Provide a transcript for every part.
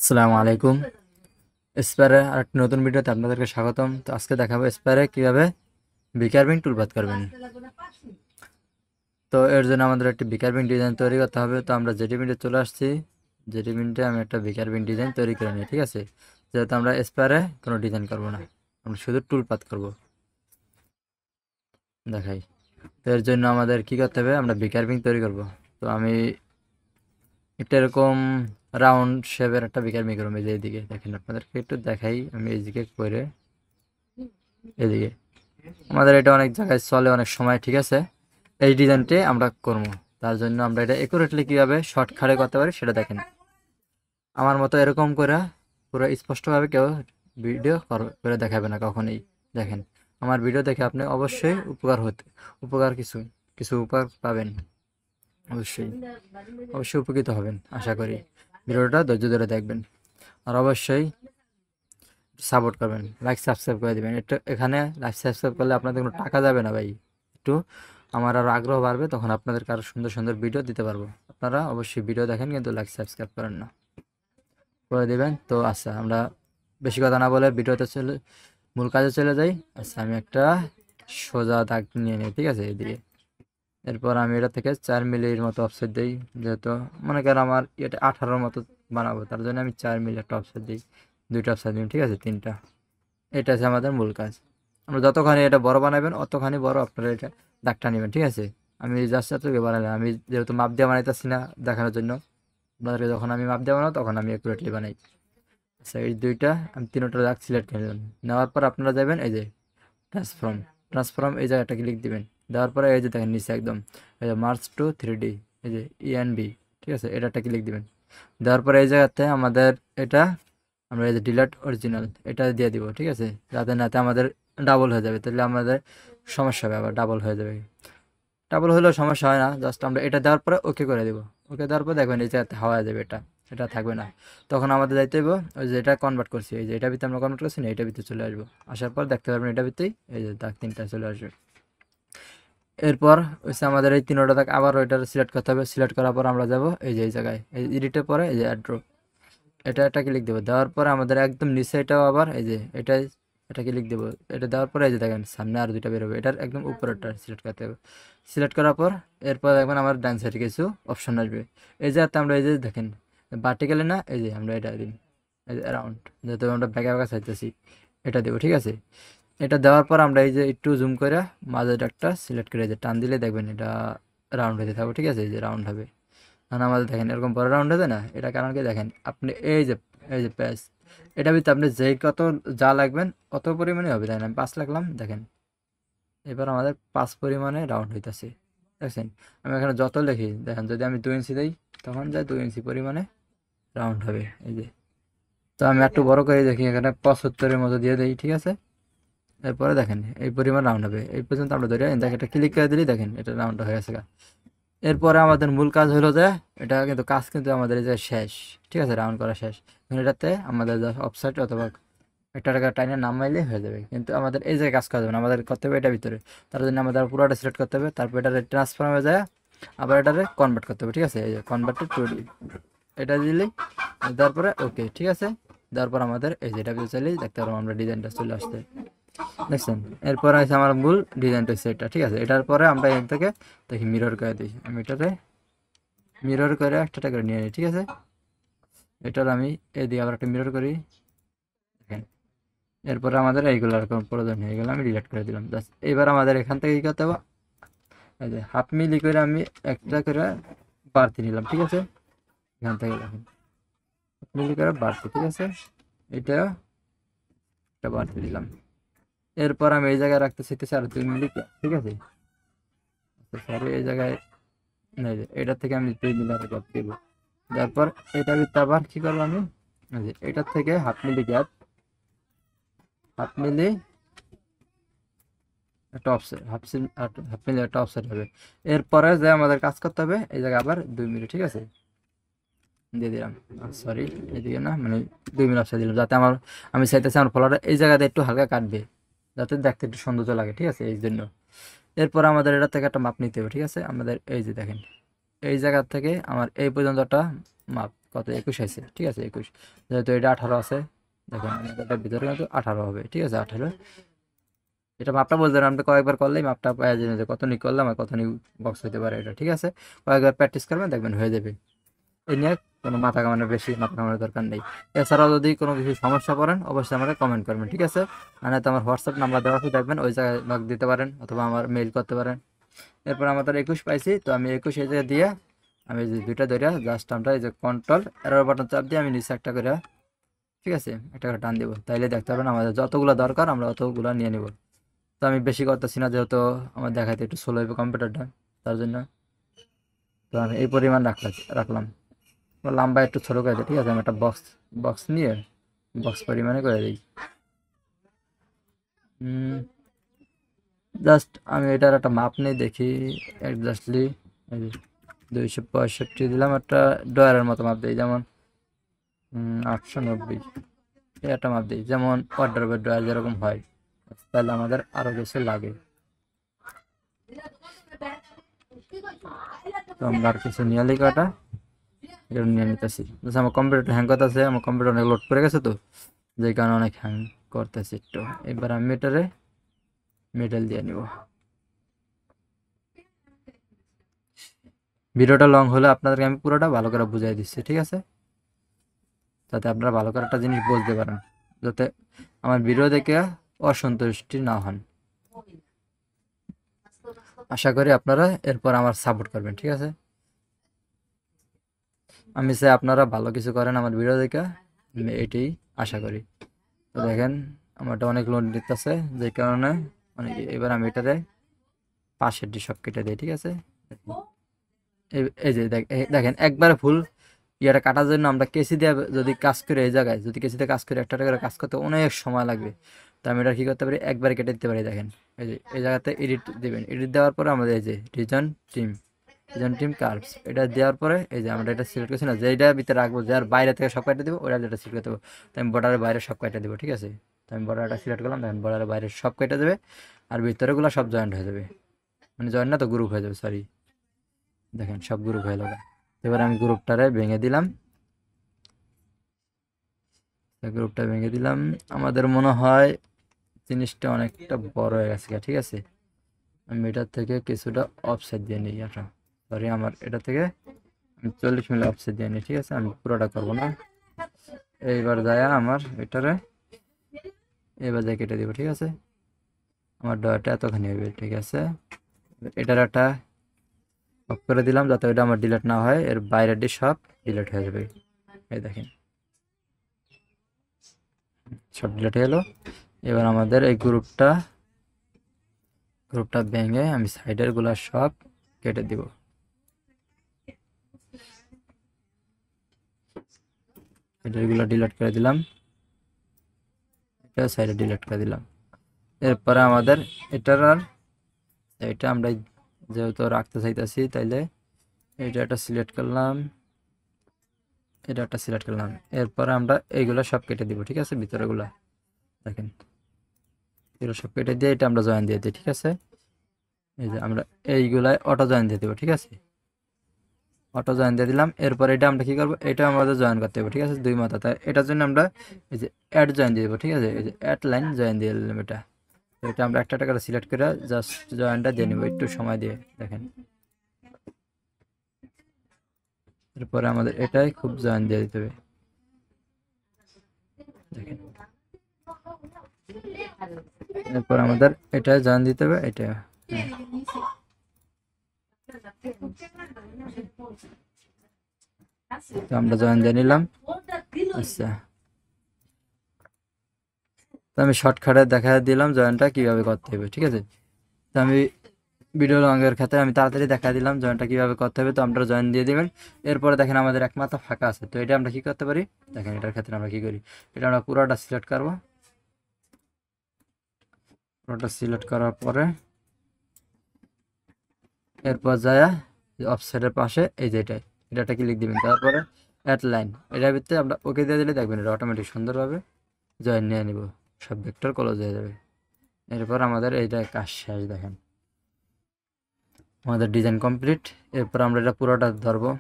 আসসালামু আলাইকুম। স্প্যারে আরেকটি নতুন ভিডিওতে আপনাদেরকে স্বাগতম। তো আজকে দেখাবো স্প্যারে কিভাবে বিকার্ভিং টুলপাত করবেন। তো এর জন্য আমাদের একটি বিকার্ভিং ডিজাইন তৈরি করতে হবে। তো আমরা জেডি প্রিন্টে চলে আসছি। জেডি প্রিন্টে আমি একটা বিকার্ভিং ডিজাইন তৈরি করে নিই, ঠিক আছে। যেহেতু আমরা স্প্যারে কোনো ডিজাইন করব না, আমরা শুধু টুলপাত করব। দেখাই। তো এর জন্য আমাদের কি করতে হবে, আমরা বিকার্ভিং তৈরি করব। তো আমি একটা এরকম রাউন্ড শেপের একটা বিকার্ভিং করবো। এই যে এইদিকে দেখেন, আপনাদেরকে একটু দেখাই। আমি এইদিকে করে এদিকে আমাদের এটা অনেক জায়গায় চলে, অনেক সময়, ঠিক আছে। এই ডিজাইনটি আমরা করবো। তার জন্য আমরা এটা একুরেটলি কীভাবে শর্টকাটে করতে পারি সেটা দেখেন। আমার মতো এরকম করে পুরো স্পষ্টভাবে কেউ ভিডিও করে দেখাবে না কখনোই। দেখেন, আমার ভিডিও দেখে আপনি অবশ্যই উপকার কিছু কিছু উপকার পাবেন। অবশ্যই অবশ্যই উপকৃত হবেন আশা করি। ভিডিওটা ধৈর্য ধরে দেখবেন আর অবশ্যই সাপোর্ট করবেন, লাইক সাবস্ক্রাইব করে দিবেন। একটু এখানে লাইক সাবস্ক্রাইব করলে আপনাদের কোনো টাকা যাবে না ভাই। একটু আমার আরও আগ্রহ বাড়বে, তখন আপনাদেরকে আরও সুন্দর সুন্দর ভিডিও দিতে পারবো। আপনারা অবশ্যই ভিডিও দেখেন, কিন্তু লাইক সাবস্ক্রাইব করেন না, করে দিবেন। তো আচ্ছা, আমরা বেশি কথা না বলে ভিডিওতে মূল কাজে চলে যাই। আচ্ছা, আমি একটা সোজা দাগ নিয়ে নিই, ঠিক আছে, এদিকে। এরপর আমি এটা থেকে 4 মিলির মতো অফসেট দিই। যেহেতু মনে করেন আমার এটা 18 মতো বানাবো, তার জন্য আমি 4 মিলি একটা অফসেট দিই। 2টা অফসেট দিই, ঠিক আছে, 3টা। এটা আছে আমাদের মূল কাজ। আমরা যতখানি এটা বড় বানাবেন অতখানি বড় আপনারা এটা দাগটা নেবেন, ঠিক আছে। আমি জাস্ট এতটুকু বানালাম, আমি যেহেতু মাপ দিয়ে বানাইতেছি না দেখানোর জন্য আপনাদেরকে, যখন আমি মাপ দিয়ে বানাবো তখন আমি অ্যাকুরেটলি বানাই। আচ্ছা, এই দুইটা আমি 3টা দাগ সিলেক্ট করে নেবেন। নেওয়ার পর আপনারা যাবেন এই যে ট্রান্সফর্ম। ট্রান্সফর্ম এই জায়গাটা ক্লিক দিবেন। দেওয়ার পরে এই যে দেখেন নিচে একদম এই যে মার্চ টু 3D, এই যে ENB, ঠিক আছে, এটা ক্লিক দিবেন। দেওয়ার পরে এই জায়গাতে আমাদের এটা আমরা এই যে ডিলেট অরিজিনাল এটা দিয়ে দিব, ঠিক আছে, যাতে নাতে আমাদের ডাবল হয়ে যাবে, তাহলে আমাদের সমস্যা হবে, আবার ডাবল হয়ে যাবে। ডাবল হলেও সমস্যা হয় না, জাস্ট আমরা এটা দেওয়ার পরে ওকে করে দিব। ওকে দেওয়ার পর দেখবেন এই জায়গাতে হাওয়া যাবে, এটা এটা থাকবে না। তখন আমাদের যাইতে হবে ওই যে এটা কনভার্ট করছি, এই যে এটা ভিতরে আমরা কনভার্ট করছি না, এটা ভিতরে চলে আসবো। আসার পর দেখতে পারবেন এটা ভিতরেই এই যে দাগ 3টা চলে আসবে। এরপর হচ্ছে আমাদের এই 3টা দাগ আবার ওইটা সিলেক্ট করতে হবে। সিলেক্ট করার পর আমরা যাব এই যে এই জায়গায়, এই এডিটের পরে এই যে অ্যাড্রো, এটা ক্লিক দেবো। দেওয়ার পরে আমাদের একদম নিচে এটাও আবার এই যে এটা ক্লিক দেবো। এটা দেওয়ার পরে এই যে দেখেন সামনে আর 2টা বেরোবে, এটার একদম উপরেরটা সিলেক্ট করতে হবে। সিলেক্ট করার পর এরপর দেখবেন আমার ডান সাইডে কিছু অপশন আসবে। এই যে আমরা এই যে দেখেন ভার্টিক্যালি না, এই যে আমরা এটা দিন, এই যে অ্যারাউন্ড, যেহেতু আমরা ব্যাকা ব্যাকা চাইতেছি এটা দেবো, ঠিক আছে। এটা দেওয়ার পর আমরা এই যে একটু জুম করে মাঝের একটা সিলেক্ট করে এই যে টান দিলে দেখবেন এটা রাউন্ড হতে থাকবে, ঠিক আছে, এই যে রাউন্ড হবে। কারণ আমাদের দেখেন এরকম বড় রাউন্ড হবে না, এটা কারণ কি দেখেন আপনি এই যে প্যাচ, এটা ভিতরে আপনি যেই কত যা লাগবেন অত পরিমাণে হবে, তাই না। আমি 5 লাগলাম, দেখেন এবার আমাদের 5 পরিমাণে রাউন্ড হইতেছে, দেখছেন। আমি এখানে যত লিখি দেখেন, যদি আমি 2 ইঞ্চি দিই তখন যায় 2 ইঞ্চি পরিমাণে রাউন্ড হবে, এই যে। তো আমি একটু বড় করে দেখি, এখানে 75-এর মতো দিয়ে দিই, ঠিক আছে। এরপরে দেখেন এই পরিমাণ রাউন্ড হবে। এই পর্যন্ত আমরা ধরে দেখেন এটা ক্লিক করে দিলেই দেখেন এটা রাউন্ড হয়ে গেছে। এরপরে আমাদের মূল কাজ হলো যে এটা কিন্তু কাজ কিন্তু আমাদের এই যে শেষ, ঠিক আছে, রাউন্ড করা শেষ। এখন এটাতে আমাদের অফসাইড অথবা একটা টাকা টাইনে নামাইলে হয়ে যাবে, কিন্তু আমাদের এই জায়গায় কাজ করা যাবে না, আমাদের করতে হবে এটা ভিতরে। তার জন্য আমাদের পুরোটা সিলেক্ট করতে হবে, তারপর এটারে ট্রান্সফর্মে যায় আবার এটারে কনভার্ট করতে হবে, ঠিক আছে। এই যে কনভার্ট টু 2D এটা দিলেই, তারপরে ওকে, ঠিক আছে। তারপর আমাদের এই যে এটা ভিতরে চাইলেই দেখতে পারবো আমরা ডিজাইনটা চলে আসতে, দেখছেন। এরপর আছে আমার মূল ডিজাইনটা হচ্ছে এটা, ঠিক আছে। এটার পরে আমরা এখান থেকে দেখি মিরর করে দিই। আমি এটাতে মিরর করে একটা করে নিয়ে নিই, ঠিক আছে। এটার আমি এদিকে আবার একটা মিরর করি, দেখেন। এরপরে আমাদের এইগুলোর কোনো প্রয়োজন নেই, এগুলো আমি ডিলিট করে দিলাম। জাস্ট এবার আমাদের এখান থেকে কী করতে হবে, এই যে 1/2 মিলি করে আমি একটা করে বাড়তি নিলাম, ঠিক আছে। এখান থেকে দেখেন 1/2 মিলি করে বাড়তি, ঠিক আছে, এটা একটা বাড়তি দিলাম। এরপর আমি এই জায়গায় রাখতে চাইতেছি আর 2 মিলি, ঠিক আছে। সরি, এই জায়গায় এই যে এটা থেকে আমি 2 মিলি আর গ্যাপ দেবো। তারপর এটা ভিতরে আবার কি করবো আমি, এই যে এটার থেকে 1/2 মিলি গ্যাপ, 1/2 মিলি একটা অফসেট, 1/2 মিলি একটা অফসেট হবে। এরপরে যে আমাদের কাজ করতে হবে এই জায়গায় আবার 2 মিলি, ঠিক আছে, দিয়ে দিলাম। সরি, এদিকে না, মানে 2 মিলি অফসেট দিলাম, যাতে আমি চাইতেছি আমার ফলোটা এই জায়গাতে একটু হালকা কাটবে, যাতে দেখতে একটু সৌন্দর্য লাগে, ঠিক আছে, এই জন্য। এরপর আমাদের এটা থেকে একটা মাপ নিতে হবে, ঠিক আছে। আমাদের এই যে দেখেন এই জায়গা থেকে আমার এই পর্যন্ত একটা মাপ, কত 21 আছে, ঠিক আছে 21, যেহেতু এটা 18 আছে, দেখেন এটার ভিতরে কিন্তু 18 হবে, ঠিক আছে 18। এটা মাপটা বলতে পারেন, আপনি কয়েকবার করলেই মাপটা পাওয়া যাবে যে কত নি করলাম আর কত নি বক্স হতে পারে এটা, ঠিক আছে। কয়েকবার প্র্যাকটিস করবেন দেখবেন হয়ে যাবে। এই নিয়ে কোনো মাথা কামানোর বেশি মাথা কামানোর দরকার নেই। এছাড়াও যদি কোনো কিছু সমস্যা পড়েন অবশ্যই আমাকে কমেন্ট করবেন, ঠিক আছে। আর নয়তো আমার হোয়াটসঅ্যাপ নাম্বার দেওয়া আছে দেখবেন, ওই জায়গায় নক দিতে পারেন অথবা আমার মেইল করতে পারেন। এরপর আমাদের 21 পাইছি, তো আমি 21 এই জায়গায় দিয়ে আমি যে দুইটা ধরিয়া জাস্ট আমরা এই যে কন্ট্রোল এরর বাটন চাপ দিয়ে আমি নিচে একটা করে, ঠিক আছে, একটা করে টান দিব, তাইলে দেখতে পাবেন আমাদের যতগুলো দরকার আমরা অতগুলো নিয়ে নিব। তো আমি বেশি করতেছি না, যেহেতু আমার দেখাতে একটু স্লো হবে কম্পিউটারটা, তার জন্য তো আমি এই পরিমাণ রাখলাম। লম্বা একটু ছোটো করে দিই, ঠিক আছে। আমি একটা বক্স বক্স নিয়ে বক্স পরিমাণে করে দিই। জাস্ট আমি এটার একটা মাপ নেই, দেখি এক্স্যাক্টলি 265 দিলাম, একটা ডয়ারের মতো মাপ দিই, যেমন 890 এই একটা মাপ দিই, যেমন ওয়ার্ড্রোবের ডয়ার যেরকম হয়। তাহলে আমাদের আরও কিছু লাগে, তো আমরা আর কিছু নিয়ে লিখি কটা এটা নিয়ে নিতেছি। আমার কম্পিউটার হ্যাং করতেছে, আমার কম্পিউটার অনেক লোড পড়ে গেছে, তো যেই কারণে অনেক হ্যাং করতেছে একটু। এবার আমি এটারে মেটাল দিয়ে নিব। ভিডিওটা লং হলে আপনাদেরকে আমি পুরোটা ভালো করে বুঝাই দিচ্ছি, ঠিক আছে, যাতে আপনারা ভালো করে একটা জিনিস বুঝতে পারেন, যাতে আমার ভিডিও দেখে অসন্তুষ্টি না হন। আশা করি আপনারা এরপর আমার সাপোর্ট করবেন, ঠিক আছে। আমি চাই আপনারা ভালো কিছু করেন আমার ভিডিও দেখে, আমি এটাই আশা করি। তো দেখেন আমারটা অনেক লোড নিতেছে, যে কারণে অনেক, এবার আমি এটাতে পাশের ডি সব কেটে দিই, ঠিক আছে। এই যে দেখেন একবারে ফুল ইয়াটা কাটার জন্য আমরা কেসি দিয়ে যদি কাজ করি, এই জায়গায় যদি কেসিতে কাজ করি, একটা করে কাজ করতে অনেক সময় লাগবে। তো আমি এটা কী করতে পারি, একবারে কেটে দিতে পারি। দেখেন এই যে এই জায়গাতে এডিট দেবেন, এডিট দেওয়ার পরে আমাদের এই যে রিজন টিম কার্ভস এটা দেওয়ার পরে এই যে আমরা এটা সিলেক্ট করছি না, যেটা ভিতরে রাখবো, যার বাইরে থেকে সব কাটে দেবো, ওটা যেটা সিলেক্ট করতে দেবো। তো আমি বর্ডারের বাইরে সব কাটে দেবো, ঠিক আছে। তো আমি বর্ডারটা সিলেক্ট করলাম, দেখেন বর্ডারের বাইরে সব কেটে দেবে, আর ভিতরেগুলো সব জয়েন্ট হয়ে যাবে, মানে জয়েন্ট না তো গ্রুপ হয়ে যাবে, সরি, দেখেন সব গ্রুপ হয়ে যাবে। এবার আমি গ্রুপটারে ভেঙে দিলাম, গ্রুপটা ভেঙে দিলাম। আমাদের মনে হয় জিনিসটা অনেকটা বড় হয়ে গেছে, ঠিক আছে। আমি এটার থেকে কিছুটা অফসেট দিয়ে নিই, এটা সরি, আমার এটা থেকে আমি 40 মিলি অফসেট দিয়ে নিই, ঠিক আছে। আমি পুরোটা করবো না। এইবার যায় আমার এটারে এবার যায় কেটে দিব, ঠিক আছে। আমার ডয়াটা এতখানি হবে, ঠিক আছে। এটার একটা অফ করে দিলাম, যাতে ওইটা আমার ডিলিট না হয়, এর বাইরের ডি সব ডিলিট হয়ে যাবে। এই দেখেন সব ডিলিট হয়ে গেলো। এবার আমাদের এই গ্রুপটা ভেঙে আমি সাইডের গুলা সব কেটে দিব। এগুলো ডিলিট করে দিলাম, এটা সাইডে ডিলিট করে দিলাম। এরপরে আমাদের এটার আর এটা আমরা যেহেতু রাখতে চাইতেছি, তাইলে এটা একটা সিলেক্ট করলাম, এটা একটা সিলেক্ট করলাম। এরপরে আমরা এইগুলো সব কেটে দিব, ঠিক আছে। ভিতরেগুলা দেখেন এগুলো সব কেটে দিয়ে এটা আমরা জয়েন দিয়ে দিই, ঠিক আছে। এই যে আমরা এইগুলাই অটো জয়েন দিয়ে দেবো, ঠিক আছে। অটো জয়েন দিয়ে দিলাম। এরপর এটা আমরা কি করবো, এটা আমাদের জয়েন করতে হবে, ঠিক আছে, দুই মাথা। তাই এটার জন্য আমরা এই যে অ্যাড জয়েন দিয়ে দেবো, ঠিক আছে। এই যে অ্যাড লাইন জয়েন দিয়ে দিলাম এটা। তো এটা আমরা একটা করে সিলেক্ট করে জাস্ট জয়েনটা দিয়ে নেবো একটু সময় দিয়ে, দেখেন। এরপরে আমাদের এটাই খুব জয়েন দিয়ে দিতে হবে, দেখেন। এরপর আমাদের এটা জয়েন দিতে হবে, এটা তো আমরা জয়েন দিয়ে নিলাম। আচ্ছা, তো আমি শর্টকাটে দেখা দিলাম জয়েনটা কিভাবে করতে হবে, ঠিক আছে। তো আমি ভিডিও লংয়ের ক্ষেত্রে আমি তাড়াতাড়ি দেখা দিলাম জয়েনটা কিভাবে করতে হবে, তো আমরা জয়েন দিয়ে দিবেন। এরপরে দেখেন আমাদের এক মাথা ফাঁকা আছে, তো এটা আমরা কি করতে পারি, দেখেন এটার ক্ষেত্রে আমরা কি করি, এটা আমরা পুরোটা সিলেক্ট করবো। পুরোটা সিলেক্ট করার পরে এরপর যায় অফসাইডের পাশে এই যে এটা ক্লিক দিবেন, তারপরে অ্যাড লাইন এটার ভিতরে আমরা ওকে দিয়ে দিলে দেখবেন এটা অটোমেটিক সুন্দরভাবে জয়েন নিয়ে নিব, সব ভেক্টর ক্লোজ হয়ে যাবে। এরপর আমাদের এইটা কাজ শেষ, দেখেন আমাদের ডিজাইন কমপ্লিট। এরপর আমরা এটা পুরোটা ধরবো,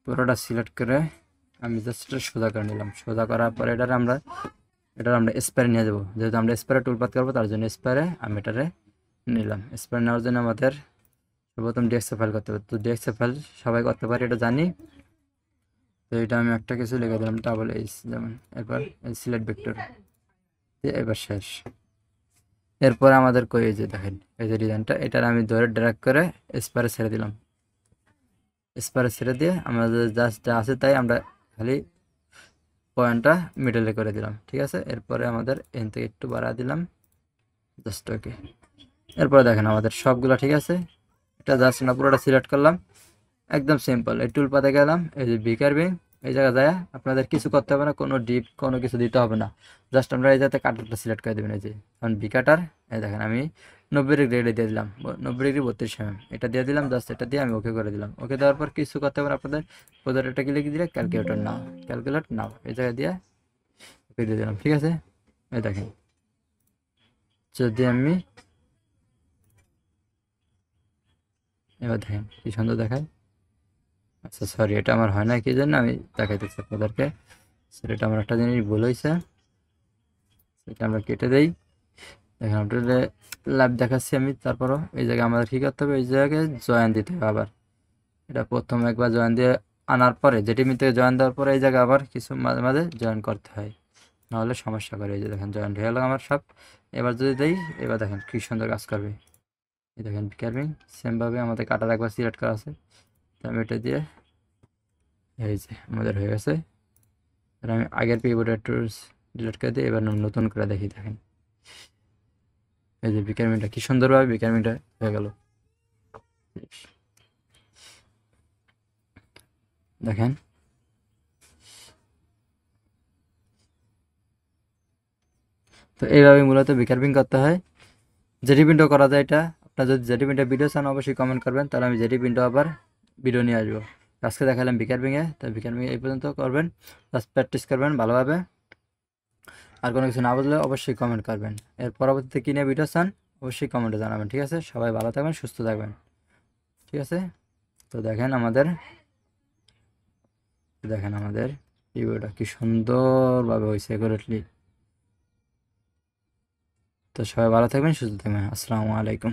পুরোটা সিলেক্ট করে আমি জাস্ট সোজা করে নিলাম। সোজা করার পরে এটার আমরা স্পেয়ারে নিয়ে যাবো, যেহেতু আমরা স্পেয়ারে টুলপাত করবো তার জন্য স্পেয়ারে আমি এটারে নিলাম। স্পেয়ার নেওয়ার জন্য আমাদের প্রথম ডিএক্সএ ফাইল করতে হবে। তো ডিএক্সএ ফাইল সবাই করতে পারি, এটা জানি। তো এটা আমি একটা কিছু লিখে দিলাম ডাবল এইচ, যেমন এরপর সিলেক্ট ভেক্টর, এবার শেষ। এরপর আমাদের কই এই যে দেখেন এই যে ডিজাইনটা, এটার আমি ধরে ড্র্যাগ করে স্পেয়ারে ছেড়ে দিলাম। স্পেয়ারে ছেড়ে দিয়ে আমাদের জাস্ট যা আছে তাই আমরা খালি পয়েন্টটা মিডলে করে দিলাম, ঠিক আছে। এরপরে আমাদের এন থেকে একটু বাড়া দিলাম, জাস্ট ওকে। এরপরে দেখেন আমাদের সবগুলো ঠিক আছে। এটা জাস্ট না পুরোটা সিলেক্ট করলাম, একদম সিম্পল। এই টুল পাতে গেলাম, এই যে বি কার্ভিং, এই জায়গায় যায় আপনাদের কিছু করতে হবে না, কোনো ডিপ কোনো কিছু দিতে হবে না। জাস্ট আমরা এই যাতে কাটারটা সিলেক্ট করে দেবেন। এই যে কারণ বি কাটার, এই দেখেন আমি 90 ডিগ্রি এটা দিয়ে দিলাম, 90 ডিগ্রি 32 mm এটা দিয়ে দিলাম। জাস্ট এটা দিয়ে আমি ওকে করে দিলাম। ওকে দেওয়ার পর কিছু করতে হবে না আপনাদের, ওদের এটাকে লিখে দিলে ক্যালকুলেটর নাও, ক্যালকুলেট নাও, এই জায়গায় দিয়ে ওকে দিয়ে দিলাম, ঠিক আছে। এই দেখেন যদি আমি এবার দেখেন কি সুন্দর দেখায়। আচ্ছা সরি, এটা আমার হয় না কি জন্য আমি দেখাইতেছি আপনাদেরকে। সেটা আমার একটা জিনিস ভুল হয়েছে, সেটা আমরা কেটে দেই। দেখেন আপনাদের লাইভ দেখাচ্ছি আমি। তারপরও এই জায়গায় আমাদের কী করতে হবে, এই জায়গায় জয়েন দিতে হবে আবার। এটা প্রথম একবার জয়েন দিয়ে আনার পরে যেটিমি থেকে জয়েন দেওয়ার পরে এই জায়গায় আবার কিছু মাঝে মাঝে জয়েন করতে হয়, নাহলে সমস্যা করে। এই যে দেখেন জয়েন হয়ে গেল আমার সব। এবার যদি দেই, এবার দেখেন কী সুন্দর কাজ করবে। এই দেখেন কার্ভিং সেমভাবে আমাদের কাটার একবার সিলেক্ট করা আছে, তো আমি এটা দিয়ে এই যে আমাদের হয়ে গেছে। আর আমি আগের পিবোর্ড একটু ডিলিট করে দিই, এবার নতুন করে দেখি। দেখেন এই যে বিকারমিংটা কি সুন্দরভাবে বিকারমিংটা হয়ে গেল, দেখেন। তো এইভাবে মূলত বিকারমিং করতে হয়। জেডি প্রিন্টও করা যায় এটা। আপনার যদি জেডি প্রিন্টের ভিডিও চান অবশ্যই কমেন্ট করবেন, তাহলে আমি জেডি প্রিন্টও আবার ভিডিও নিয়ে আসবো। আজকে দেখালাম বিকারমিংয়ে, তো বিকারমিং এই পর্যন্ত করবেন, জাস্ট প্র্যাকটিস করবেন ভালোভাবে। আর কোনো কিছু না বুঝলে অবশ্যই কমেন্ট করবেন। এর পরবর্তীতে কী নিয়ে ভিডিও চান অবশ্যই কমেন্টে জানাবেন, ঠিক আছে। সবাই ভালো থাকবেন, সুস্থ থাকবেন, ঠিক আছে। তো দেখেন আমাদের ভিডিওটা কি সুন্দরভাবে হয়েছে অ্যাকুরেটলি। তো সবাই ভালো থাকবেন, সুস্থ থাকবেন। আসসালামু আলাইকুম।